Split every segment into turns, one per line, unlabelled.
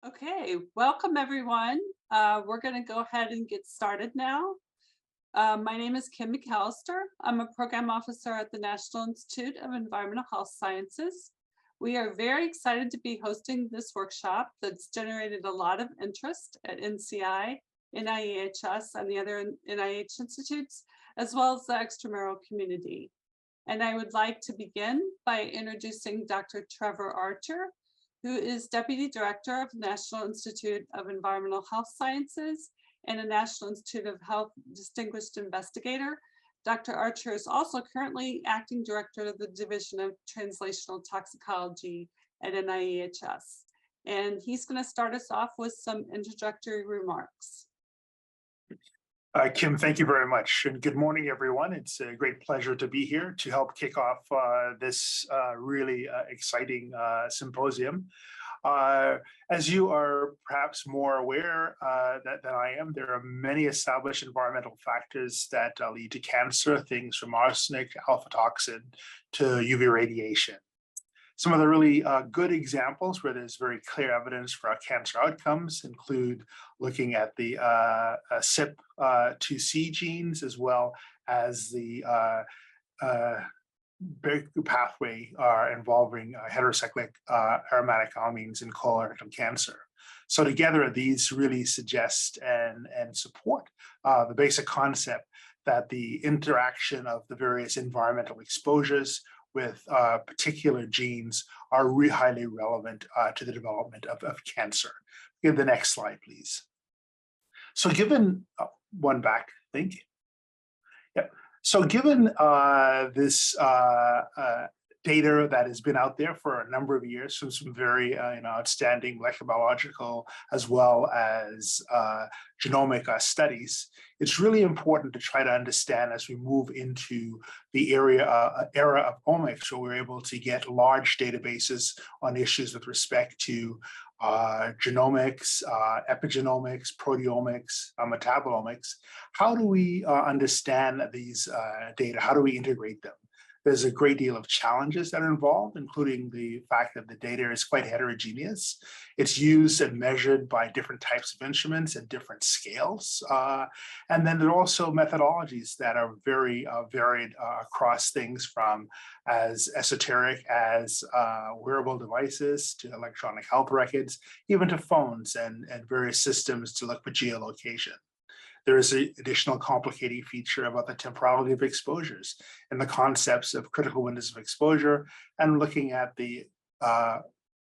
Okay, welcome everyone. We're going to go ahead and get started now. My name is Kim McAllister. I'm a program officer at the National Institute of Environmental Health Sciences. We are very excited to be hosting this workshop that's generated a lot of interest at NCI, NIEHS, and the other NIH institutes, as well as the extramural community. And I would like to begin by introducing Dr. Trevor Archer, who is Deputy Director of the National Institute of Environmental Health Sciences and a National Institute of Health Distinguished Investigator. Dr. Archer is also currently Acting Director of the Division of Translational Toxicology at NIEHS. And he's going to start us off with some introductory remarks.
Kim, thank you very much. And good morning, everyone. It's a great pleasure to be here to help kick off this really exciting symposium. As you are perhaps more aware than I am, there are many established environmental factors that lead to cancer, things from arsenic, alpha toxin, to UV radiation. Some of the really good examples where there's very clear evidence for our cancer outcomes include looking at the CYP2C genes, as well as the pathway involving heterocyclic aromatic amines in colorectal cancer. So together, these really suggest and support the basic concept that the interaction of the various environmental exposures with particular genes are really highly relevant to the development of cancer. Give the next slide, please. So given, one back, thank you. Yep. So given this data that has been out there for a number of years from some very outstanding molecular biological as well as genomic studies, it's really important to try to understand as we move into the era of omics, where we're able to get large databases on issues with respect to genomics, epigenomics, proteomics, metabolomics. How do we understand these data? How do we integrate them? There's a great deal of challenges that are involved, including the fact that the data is quite heterogeneous. It's used and measured by different types of instruments at different scales. And then there are also methodologies that are very varied across things from as esoteric as wearable devices to electronic health records, even to phones and various systems to look for geolocation. There is an additional complicating feature about the temporality of exposures and the concepts of critical windows of exposure, and looking at the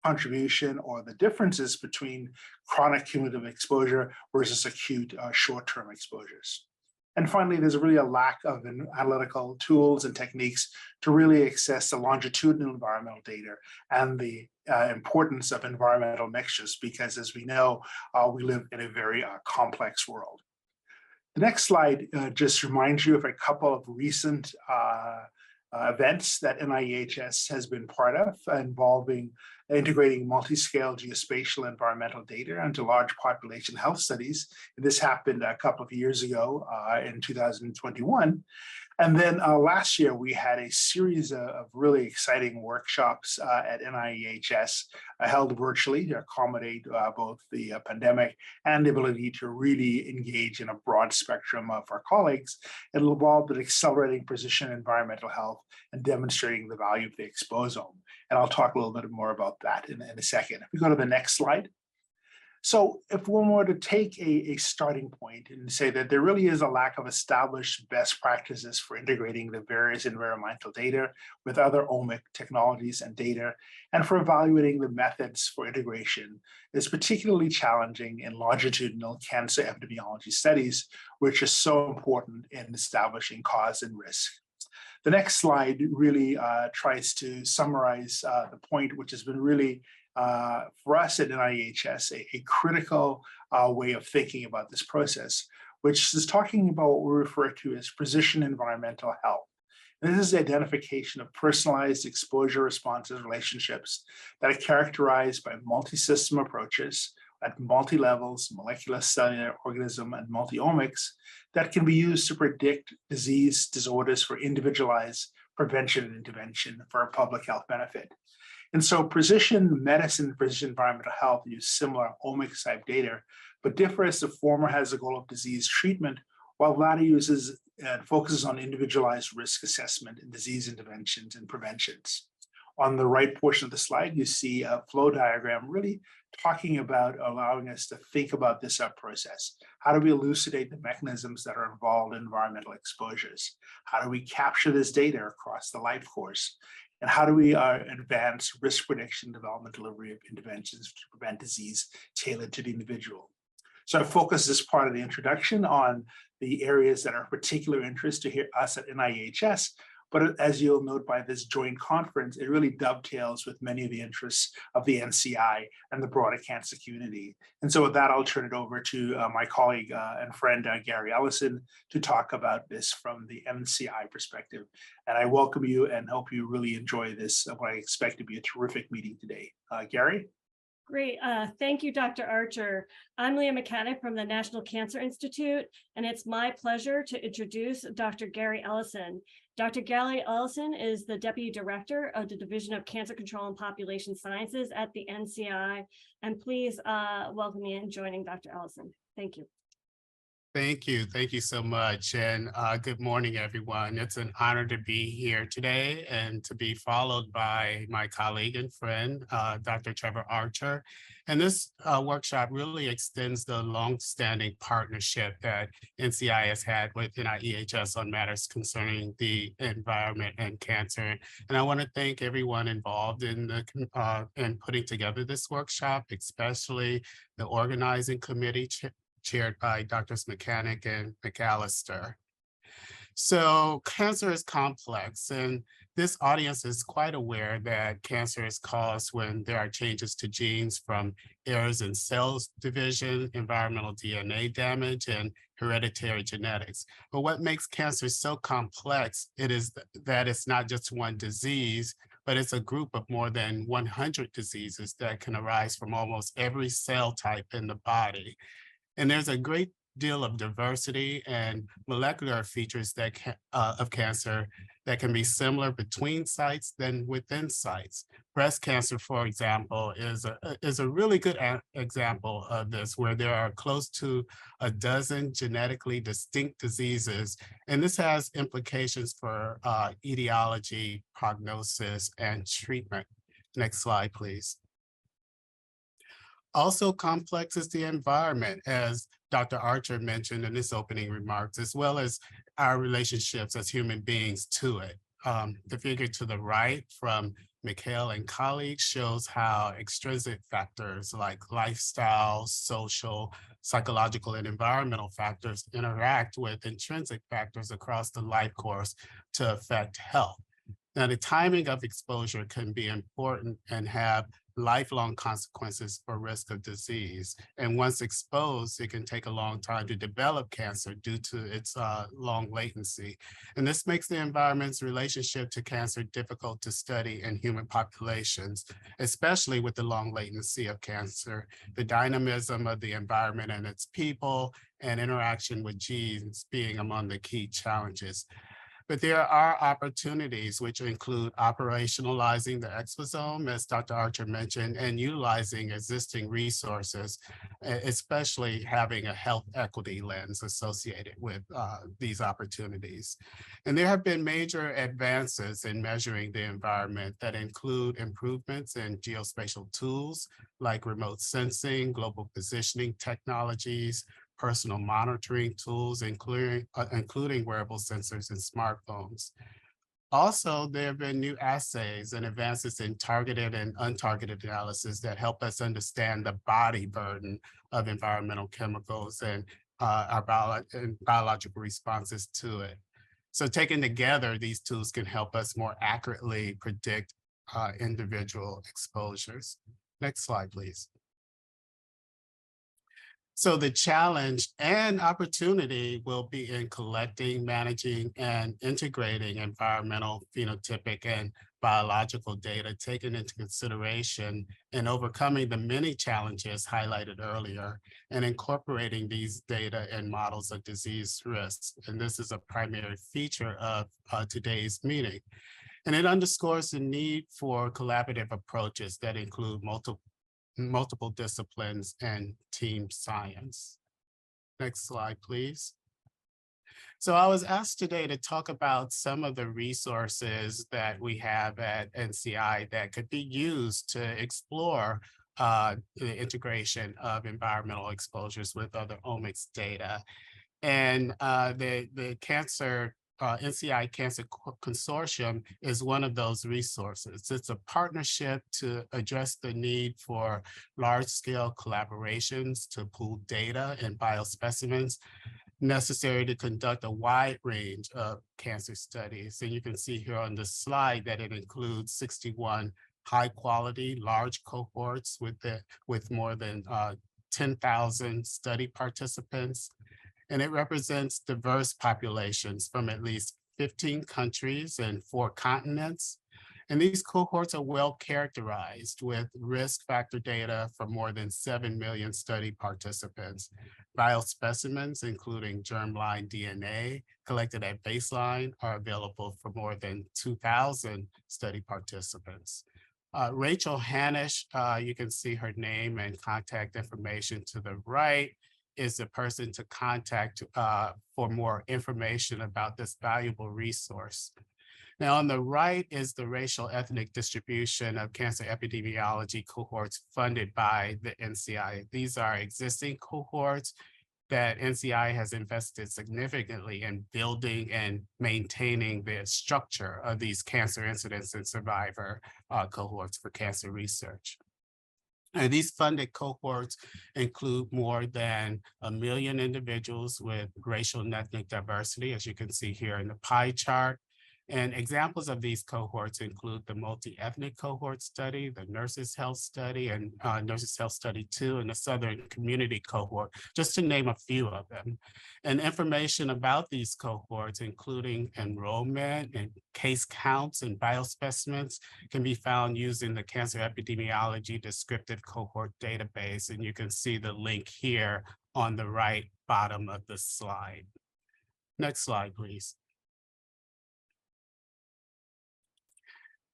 contribution or the differences between chronic cumulative exposure versus acute short-term exposures. And finally, there's really a lack of analytical tools and techniques to really access the longitudinal environmental data and the importance of environmental mixtures, because as we know, we live in a very complex world. The next slide just reminds you of a couple of recent events that NIEHS has been part of, involving integrating multi-scale geospatial environmental data into large population health studies. And this happened a couple of years ago in 2021. And then last year, we had a series of really exciting workshops at NIEHS held virtually to accommodate both the pandemic and the ability to really engage in a broad spectrum of our colleagues. It involved in accelerating precision environmental health and demonstrating the value of the exposome. And I'll talk a little bit more about that in a second. If we go to the next slide. So if one were to take a starting point and say that there really is a lack of established best practices for integrating the various environmental data with other omic technologies and data, and for evaluating the methods for integration, is particularly challenging in longitudinal cancer epidemiology studies, which is so important in establishing cause and risk. The next slide really tries to summarize the point, which has been really for us at NIEHS, a critical way of thinking about this process, which is talking about what we refer to as precision environmental health. And this is the identification of personalized exposure responses relationships that are characterized by multi-system approaches at multi-levels, molecular, cellular, organism, and multi-omics that can be used to predict disease disorders for individualized prevention and intervention for a public health benefit. And so precision medicine, precision environmental health use similar omics type data, but differ as the former has the goal of disease treatment, while the latter uses and focuses on individualized risk assessment and disease interventions and preventions. On the right portion of the slide, you see a flow diagram really talking about allowing us to think about this process. How do we elucidate the mechanisms that are involved in environmental exposures? How do we capture this data across the life course? And how do we advance risk prediction, development, delivery of interventions to prevent disease tailored to the individual? So I focus this part of the introduction on the areas that are of particular interest to us at NIEHS, but as you'll note by this joint conference, it really dovetails with many of the interests of the NCI and the broader cancer community. And so with that, I'll turn it over to my colleague and friend, Gary Ellison, to talk about this from the NCI perspective. And I welcome you and hope you really enjoy this, what I expect to be a terrific meeting today. Gary?
Great. Thank you, Dr. Archer. I'm Leah Mechanic from the National Cancer Institute, and it's my pleasure to introduce Dr. Gary Ellison. Dr. Gary Ellison is the Deputy Director of the Division of Cancer Control and Population Sciences at the NCI. And please welcome me in joining Dr. Ellison. Thank you.
Thank you. Thank you so much. And good morning, everyone. It's an honor to be here today and to be followed by my colleague and friend, Dr. Trevor Archer. And this workshop really extends the longstanding partnership that NCI has had with NIEHS on matters concerning the environment and cancer. And I want to thank everyone involved in putting together this workshop, especially the organizing committee chaired by Drs. Mechanic and McAllister. So cancer is complex, and this audience is quite aware that cancer is caused when there are changes to genes from errors in cells division, environmental DNA damage, and hereditary genetics. But what makes cancer so complex, it is that it's not just one disease, but it's a group of more than 100 diseases that can arise from almost every cell type in the body. And there's a great deal of diversity and molecular features that of cancer that can be similar between sites than within sites. Breast cancer, for example, is a really good example of this, where there are close to a dozen genetically distinct diseases. And this has implications for etiology, prognosis, and treatment. Next slide, please. Also complex is the environment, as Dr. Archer mentioned in his opening remarks, as well as our relationships as human beings to it. The figure to the right from Mikhail and colleagues shows how extrinsic factors like lifestyle, social, psychological, and environmental factors interact with intrinsic factors across the life course to affect health. Now, the timing of exposure can be important and have lifelong consequences for risk of disease. And once exposed, it can take a long time to develop cancer due to its long latency. And this makes the environment's relationship to cancer difficult to study in human populations, especially with the long latency of cancer, the dynamism of the environment and its people, and interaction with genes being among the key challenges. But there are opportunities which include operationalizing the exposome, as Dr. Archer mentioned, and utilizing existing resources, especially having a health equity lens associated with these opportunities. And there have been major advances in measuring the environment that include improvements in geospatial tools like remote sensing, global positioning technologies, personal monitoring tools, including wearable sensors and smartphones. Also, there have been new assays and advances in targeted and untargeted analysis that help us understand the body burden of environmental chemicals and our biological responses to it. So taken together, these tools can help us more accurately predict individual exposures. Next slide, please. So the challenge and opportunity will be in collecting, managing, and integrating environmental, phenotypic, and biological data taken into consideration and overcoming the many challenges highlighted earlier and incorporating these data and models of disease risk. And this is a primary feature of today's meeting. And it underscores the need for collaborative approaches that include multiple disciplines and team science. Next slide, please. So I was asked today to talk about some of the resources that we have at NCI that could be used to explore the integration of environmental exposures with other omics data. And the NCI Cancer Consortium is one of those resources. It's a partnership to address the need for large-scale collaborations to pool data and biospecimens necessary to conduct a wide range of cancer studies. And you can see here on this slide that it includes 61 high-quality, large cohorts with more than 10,000 study participants. And it represents diverse populations from at least 15 countries and 4 continents. And these cohorts are well characterized with risk factor data for more than 7 million study participants. Biospecimens, including germline DNA collected at baseline, are available for more than 2,000 study participants. Rachel Hanisch, you can see her name and contact information to the right, is the person to contact for more information about this valuable resource. Now, on the right is the racial ethnic distribution of cancer epidemiology cohorts funded by the NCI. These are existing cohorts that NCI has invested significantly in building and maintaining the structure of these cancer incidence and survivor cohorts for cancer research. And these funded cohorts include more than 1 million individuals with racial and ethnic diversity, as you can see here in the pie chart. And examples of these cohorts include the multi-ethnic cohort study, the Nurses Health Study, and Nurses Health Study 2, and the Southern Community Cohort, just to name a few of them. And information about these cohorts, including enrollment and case counts and biospecimens, can be found using the Cancer Epidemiology Descriptive Cohort Database. And you can see the link here on the right bottom of the slide. Next slide, please.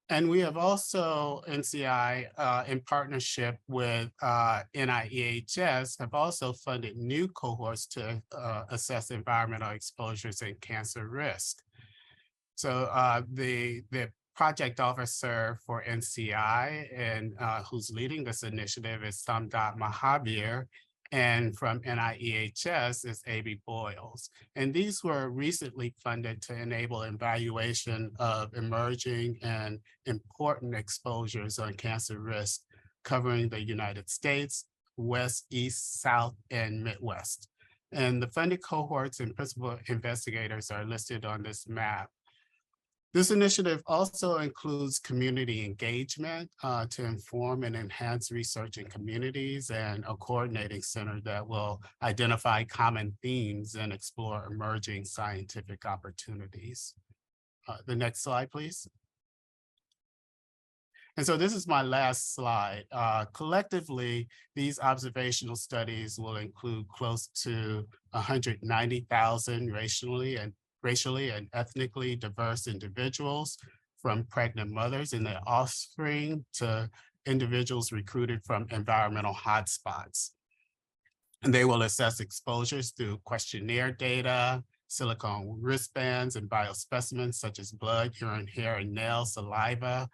And we have also, NCI, in partnership with NIEHS, have also funded new cohorts to assess environmental exposures and cancer risk. So the project officer for NCI and who's leading this initiative is Samdat Mahabir, and from NIEHS is A.B. Boyles. And these were recently funded to enable evaluation of emerging and important exposures on cancer risk, covering the United States, West, East, South, and Midwest. And the funded cohorts and principal investigators are listed on this map. This initiative also includes community engagement to inform and enhance research in communities, and a coordinating center that will identify common themes and explore emerging scientific opportunities. The next slide, please. And so this is my last slide. Collectively, these observational studies will include close to 190,000 racially and ethnically diverse individuals, from pregnant mothers and their offspring to individuals recruited from environmental hotspots. And they will assess exposures through questionnaire data, silicone wristbands, and biospecimens such as blood, urine, hair, and nail, saliva,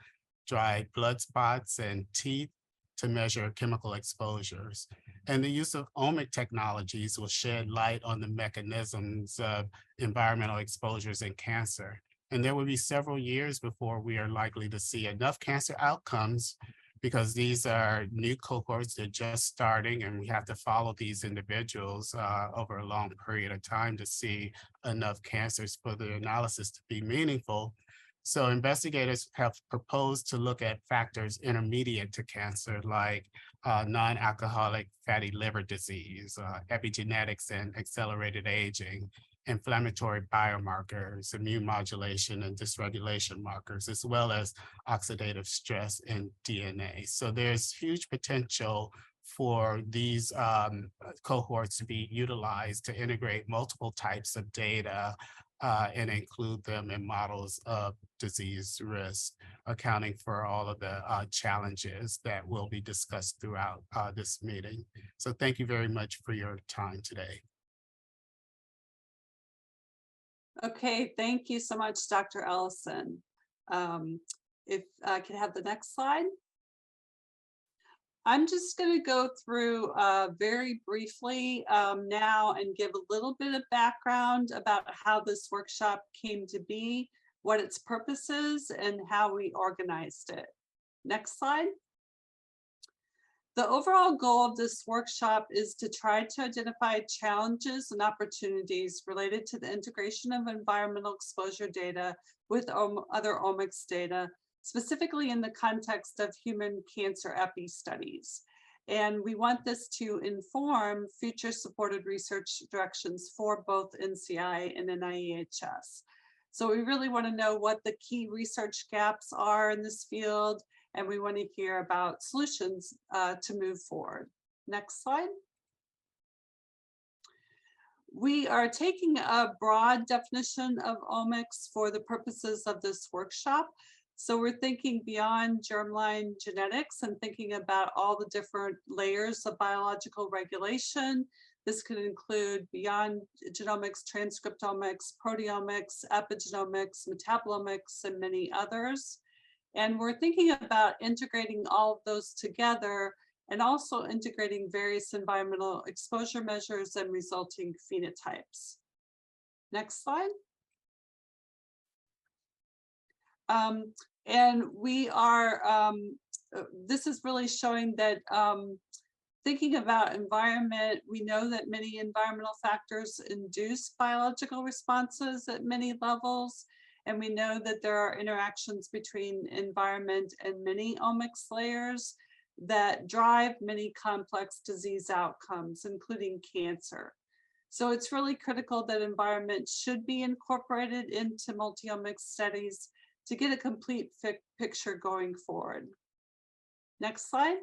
dried blood spots, and teeth to measure chemical exposures. And the use of omic technologies will shed light on the mechanisms of environmental exposures in cancer. And there will be several years before we are likely to see enough cancer outcomes, because these are new cohorts that are just starting, and we have to follow these individuals over a long period of time to see enough cancers for the analysis to be meaningful. So investigators have proposed to look at factors intermediate to cancer, like non-alcoholic fatty liver disease, epigenetics and accelerated aging, inflammatory biomarkers, immune modulation and dysregulation markers, as well as oxidative stress and DNA. So there's huge potential for these cohorts to be utilized to integrate multiple types of data and include them in models of disease risk, accounting for all of the challenges that will be discussed throughout this meeting. So thank you very much for your time today.
Okay, thank you so much, Dr. Ellison. If I could have the next slide. I'm just going to go through very briefly now and give a little bit of background about how this workshop came to be, what its purpose is, and how we organized it. Next slide. The overall goal of this workshop is to try to identify challenges and opportunities related to the integration of environmental exposure data with other omics data, specifically in the context of human cancer epi studies. And we want this to inform future supported research directions for both NCI and NIEHS. So we really want to know what the key research gaps are in this field, and we want to hear about solutions to move forward. Next slide. We are taking a broad definition of omics for the purposes of this workshop. So we're thinking beyond germline genetics and thinking about all the different layers of biological regulation. This could include beyond genomics, transcriptomics, proteomics, epigenomics, metabolomics, and many others. And we're thinking about integrating all of those together and also integrating various environmental exposure measures and resulting phenotypes. Next slide. And we are, this is really showing that thinking about environment, we know that many environmental factors induce biological responses at many levels. And we know that there are interactions between environment and many omics layers that drive many complex disease outcomes, including cancer. So it's really critical that environment should be incorporated into multi-omics studies to get a complete picture going forward. Next slide.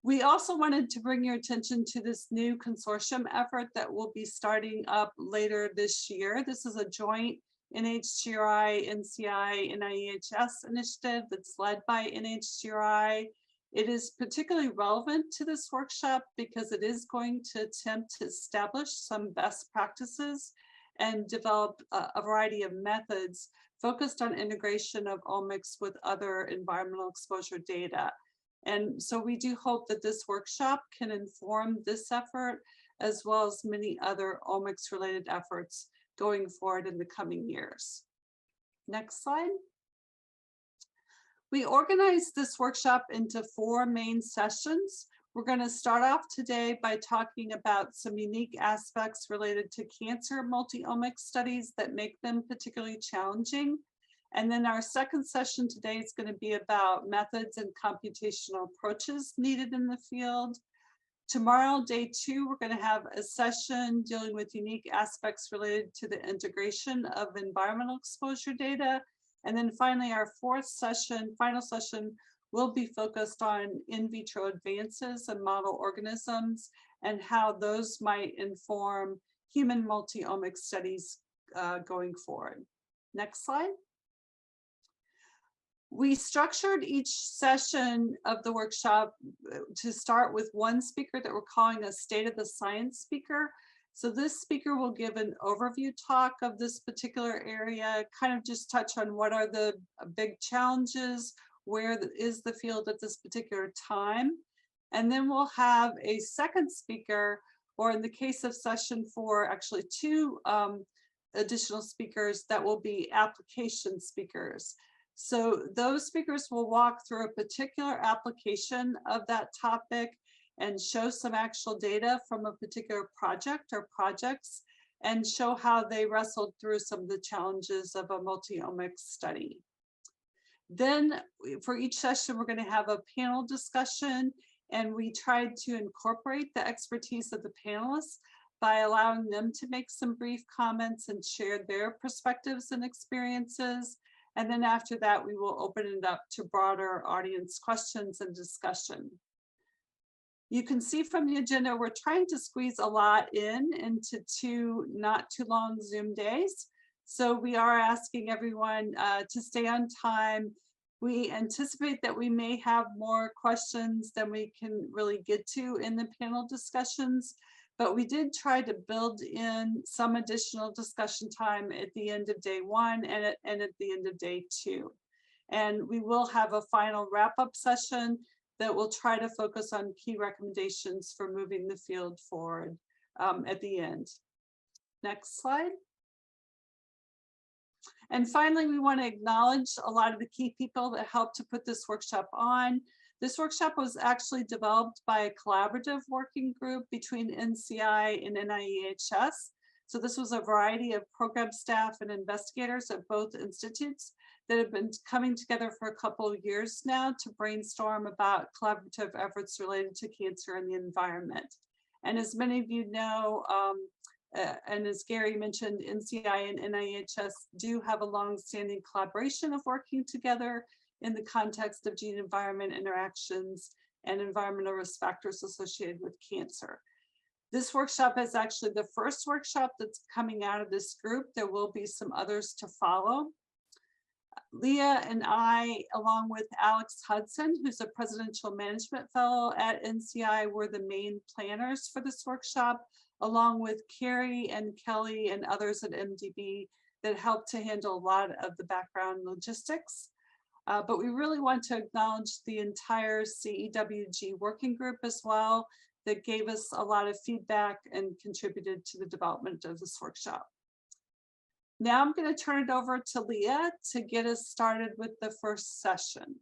We also wanted to bring your attention to this new consortium effort that will be starting up later this year. This is a joint NHGRI, NCI, NIEHS initiative that's led by NHGRI. It is particularly relevant to this workshop because it is going to attempt to establish some best practices and develop a variety of methods focused on integration of omics with other environmental exposure data. And so we do hope that this workshop can inform this effort as well as many other omics related efforts going forward in the coming years. Next slide. We organized this workshop into 4 main sessions. We're going to start off today by talking about some unique aspects related to cancer multi-omics studies that make them particularly challenging. And then our second session today is going to be about methods and computational approaches needed in the field. Tomorrow, day 2, we're going to have a session dealing with unique aspects related to the integration of environmental exposure data. And then finally, our fourth session, final session, will be focused on in vitro advances and model organisms and how those might inform human multi-omics studies going forward. Next slide. We structured each session of the workshop to start with one speaker that we're calling a state of the science speaker. So this speaker will give an overview talk of this particular area, kind of just touch on what are the big challenges, where is the field at this particular time. And then we'll have a second speaker, or in the case of session 4, actually 2 additional speakers that will be application speakers. So those speakers will walk through a particular application of that topic and show some actual data from a particular project or projects and show how they wrestled through some of the challenges of a multi-omics study. Then for each session, we're going to have a panel discussion, and we tried to incorporate the expertise of the panelists by allowing them to make some brief comments and share their perspectives and experiences. And then after that, we will open it up to broader audience questions and discussion. You can see from the agenda, we're trying to squeeze a lot into 2 not too long Zoom days. So we are asking everyone to stay on time. We anticipate that we may have more questions than we can really get to in the panel discussions, but we did try to build in some additional discussion time at the end of day 1 and at the end of day 2. And we will have a final wrap-up session that will try to focus on key recommendations for moving the field forward at the end. Next slide. And finally, we want to acknowledge a lot of the key people that helped to put this workshop on. This workshop was actually developed by a collaborative working group between NCI and NIEHS. So this was a variety of program staff and investigators at both institutes that have been coming together for a couple of years now to brainstorm about collaborative efforts related to cancer and the environment. And as many of you know, and as Gary mentioned, NCI and NIEHS do have a long-standing collaboration of working together in the context of gene-environment interactions and environmental risk factors associated with cancer. This workshop is actually the first workshop that's coming out of this group. There will be some others to follow. Leah and I, along with Alex Hudson, who's a Presidential Management Fellow at NCI, were the main planners for this workshop, along with Carrie and Kelly and others at MDB that helped to handle a lot of the background logistics. But we really want to acknowledge the entire CEWG working group as well that gave us a lot of feedback and contributed to the development of this workshop. Now I'm going to turn it over to Leah to get us started with the first session.